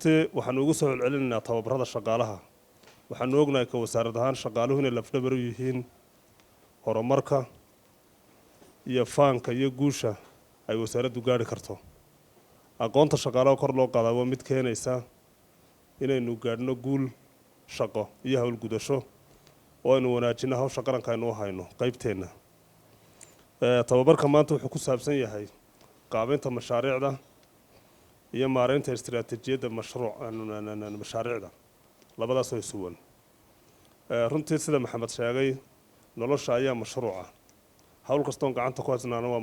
waxaan ugu soo celcelinaynaa tababarada shaqaalaha waxaan ognahay ka wasaarad ahaan shaqaaluhu inay lafdhabar u yihiin horumarka iyo faanka iyo guusha ay wasaaraddu gaari karto aqoonta shaqaalaha kor loo qaadaa waa mid keenaysa inaynu gaadhno guul shaqo iyo hawl gudasho oo aynu wanaajino hawsha qaranka aynu u hayno qaybteenna tababarka maanta wuxuu ku saabsan yahay qaabaynta mashaariicda iyo maareynta istiraatiijiyadda mashaariicda labadaas oo isuwan runtii sida maxamed sheegay nolosha ayaa mashruuca hawl kastoon gacanta ku haysnaana waa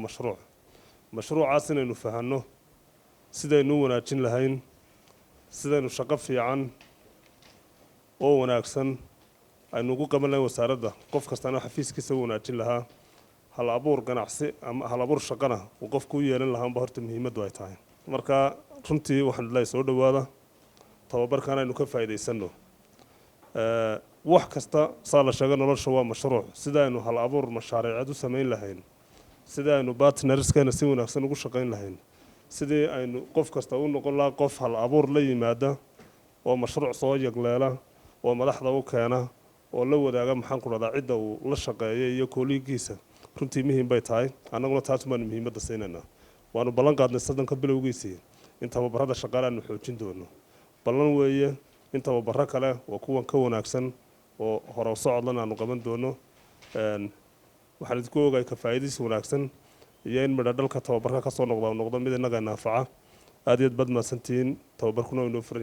mashruucaas inaynu fahanno sidaynu wanaajin lahayn sidaynu shaqo fiican oo wanaagsan aynu ugu qaban lahayn wasaaradda qof kastana xafiiskiisa wanaajin lahaa hal abuur ganacsi ama hal abuur shaqana uu qofku u yeelan lahaanba horta muhiimaddu ay tahay marka runtii waxaan leeyahay soo dhawaada tababarkan aynu ka faa'iidaysano wax kasta saa la sheegay nolosha waa mashruuc sidaynu hal abuur mashaariicad u samayn lahayn sidaynu partnerskeena si wanaagsan ugu shaqayn lahayn sidii aynu qof kasta u noqon lahaa qof hal abuur la yimaada oo mashruuc soo yagleela oo madaxda u keena oo la wadaaga maxaan ku dhahdaa cidda uu la shaqeeyay iyo kooligiisa runtii muhiim bay tahay annaguna taas baanu muhiimadda siinaynaa waanu ballan qaadnay sadanka bilowgiisii in tababarada shaqaale aanu xoojin doono ballan weeye in tababaro kale waa kuwan ka wanaagsan oo hore u socodlan aanu qaban doono waxaan idinku ogahay ka faa'iidaysi wanaagsan iyo in midho dhalka tababarka ka soo noqda mid innaga naafaca aad iyo aad baad mahadsantihiin tababarkuna waa inoo furan yahay